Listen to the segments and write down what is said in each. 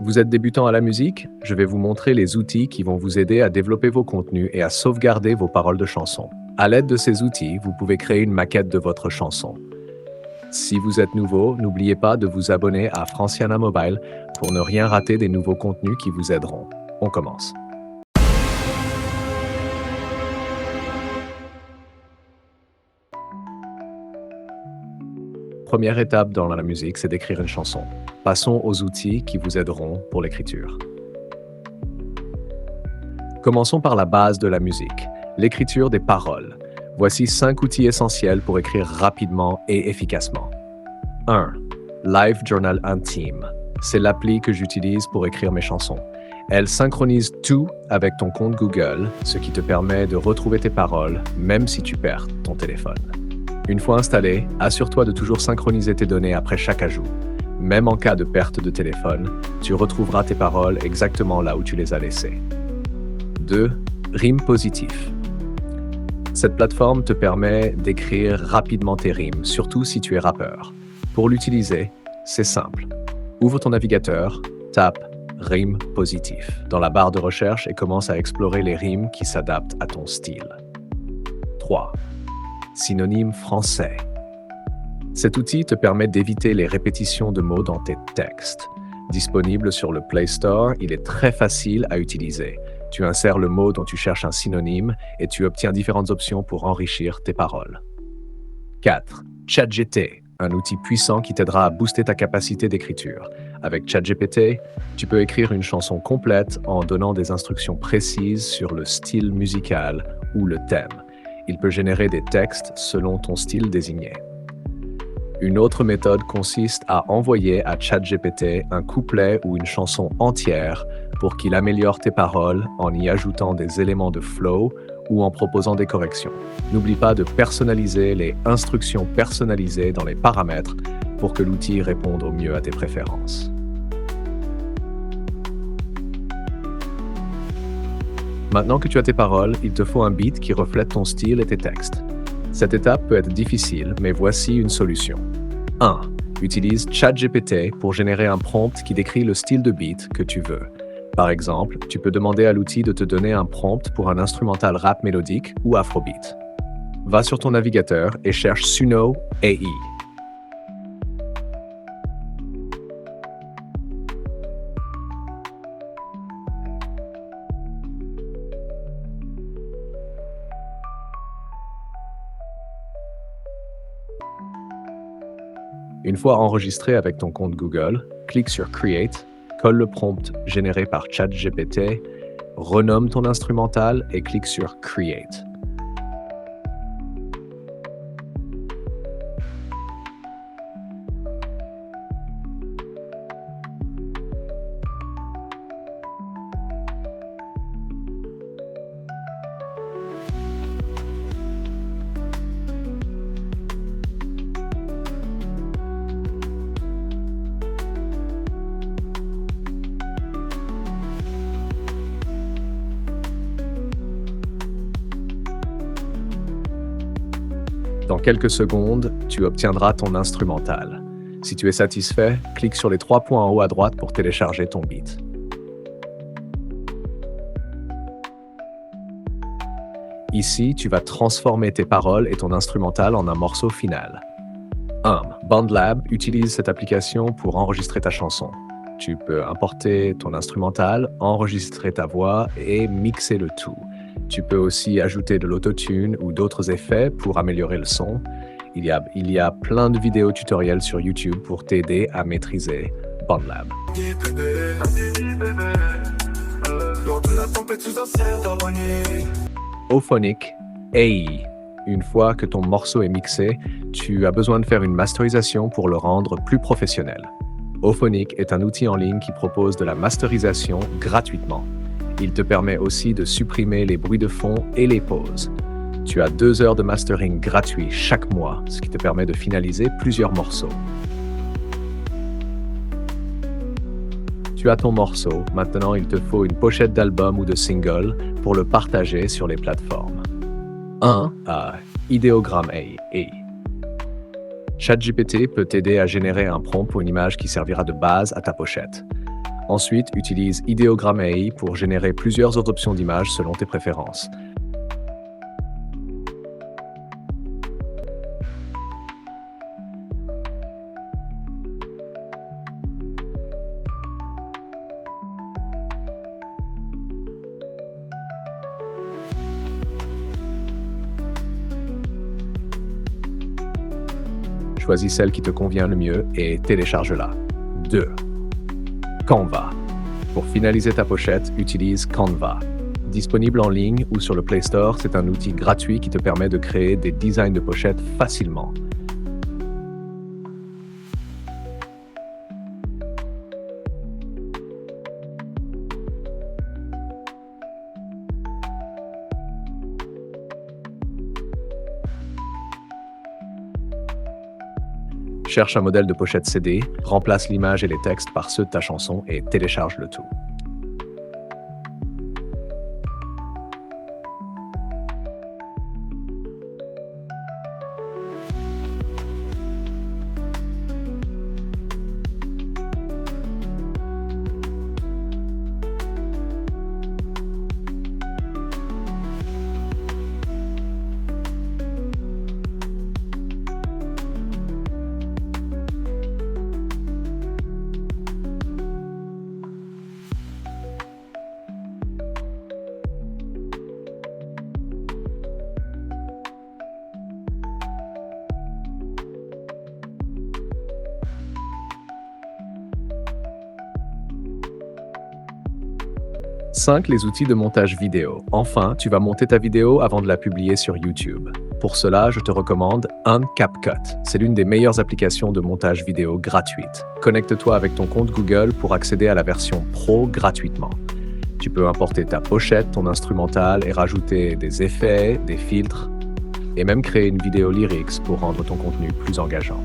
Vous êtes débutant à la musique? Je vais vous montrer les outils qui vont vous aider à développer vos contenus et à sauvegarder vos paroles de chansons. À l'aide de ces outils, vous pouvez créer une maquette de votre chanson. Si vous êtes nouveau, n'oubliez pas de vous abonner à Franciana Mobile pour ne rien rater des nouveaux contenus qui vous aideront. On commence. Première étape dans la musique, c'est d'écrire une chanson. Passons aux outils qui vous aideront pour l'écriture. Commençons par la base de la musique, l'écriture des paroles. Voici 5 outils essentiels pour écrire rapidement et efficacement. 1. Live Journal Intime. C'est l'appli que j'utilise pour écrire mes chansons. Elle synchronise tout avec ton compte Google, ce qui te permet de retrouver tes paroles, même si tu perds ton téléphone. Une fois installé, assure-toi de toujours synchroniser tes données après chaque ajout. Même en cas de perte de téléphone, tu retrouveras tes paroles exactement là où tu les as laissées. 2. Rimes positif. Cette plateforme te permet d'écrire rapidement tes rimes, surtout si tu es rappeur. Pour l'utiliser, c'est simple. Ouvre ton navigateur, tape « rimes positif » dans la barre de recherche et commence à explorer les rimes qui s'adaptent à ton style. 3. Synonyme français. Cet outil te permet d'éviter les répétitions de mots dans tes textes. Disponible sur le Play Store, il est très facile à utiliser. Tu insères le mot dont tu cherches un synonyme et tu obtiens différentes options pour enrichir tes paroles. 4. ChatGPT, un outil puissant qui t'aidera à booster ta capacité d'écriture. Avec ChatGPT, tu peux écrire une chanson complète en donnant des instructions précises sur le style musical ou le thème. Il peut générer des textes selon ton style désigné. Une autre méthode consiste à envoyer à ChatGPT un couplet ou une chanson entière pour qu'il améliore tes paroles en y ajoutant des éléments de flow ou en proposant des corrections. N'oublie pas de personnaliser les instructions personnalisées dans les paramètres pour que l'outil réponde au mieux à tes préférences. Maintenant que tu as tes paroles, il te faut un beat qui reflète ton style et tes textes. Cette étape peut être difficile, mais voici une solution. 1. Utilise ChatGPT pour générer un prompt qui décrit le style de beat que tu veux. Par exemple, tu peux demander à l'outil de te donner un prompt pour un instrumental rap mélodique ou afrobeat. Va sur ton navigateur et cherche Suno AI. Une fois enregistré avec ton compte Google, clique sur Create, colle le prompt généré par ChatGPT, renomme ton instrumental et clique sur Create. Dans quelques secondes, tu obtiendras ton instrumental. Si tu es satisfait, clique sur les 3 points en haut à droite pour télécharger ton beat. Ici, tu vas transformer tes paroles et ton instrumental en un morceau final. 1. BandLab utilise cette application pour enregistrer ta chanson. Tu peux importer ton instrumental, enregistrer ta voix et mixer le tout. Tu peux aussi ajouter de l'autotune ou d'autres effets pour améliorer le son. Il y a plein de vidéos tutoriels sur YouTube pour t'aider à maîtriser BandLab. Auphonic AI. Une fois que ton morceau est mixé, tu as besoin de faire une masterisation pour le rendre plus professionnel. Auphonic est un outil en ligne qui propose de la masterisation gratuitement. Il te permet aussi de supprimer les bruits de fond et les pauses. Tu as 2 heures de mastering gratuit chaque mois, ce qui te permet de finaliser plusieurs morceaux. Tu as ton morceau, maintenant il te faut une pochette d'album ou de single pour le partager sur les plateformes. 1. Ideogram AI. ChatGPT peut t'aider à générer un prompt ou une image qui servira de base à ta pochette. Ensuite, utilise Ideogram AI pour générer plusieurs autres options d'images selon tes préférences. Choisis celle qui te convient le mieux et télécharge-la. 2. Canva. Pour finaliser ta pochette, utilise Canva. Disponible en ligne ou sur le Play Store, c'est un outil gratuit qui te permet de créer des designs de pochettes facilement. Cherche un modèle de pochette CD, remplace l'image et les textes par ceux de ta chanson et télécharge le tout. « 5. Les outils de montage vidéo. Enfin, tu vas monter ta vidéo avant de la publier sur YouTube. Pour cela, je te recommande CapCut. C'est l'une des meilleures applications de montage vidéo gratuite. Connecte-toi avec ton compte Google pour accéder à la version Pro gratuitement. Tu peux importer ta pochette, ton instrumental et rajouter des effets, des filtres et même créer une vidéo lyrics pour rendre ton contenu plus engageant.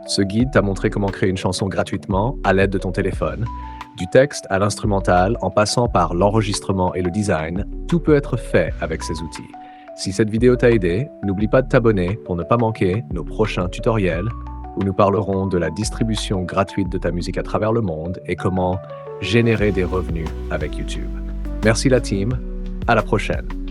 Ce guide t'a montré comment créer une chanson gratuitement à l'aide de ton téléphone. Du texte à l'instrumental, en passant par l'enregistrement et le design, tout peut être fait avec ces outils. Si cette vidéo t'a aidé, n'oublie pas de t'abonner pour ne pas manquer nos prochains tutoriels où nous parlerons de la distribution gratuite de ta musique à travers le monde et comment générer des revenus avec YouTube. Merci la team, à la prochaine.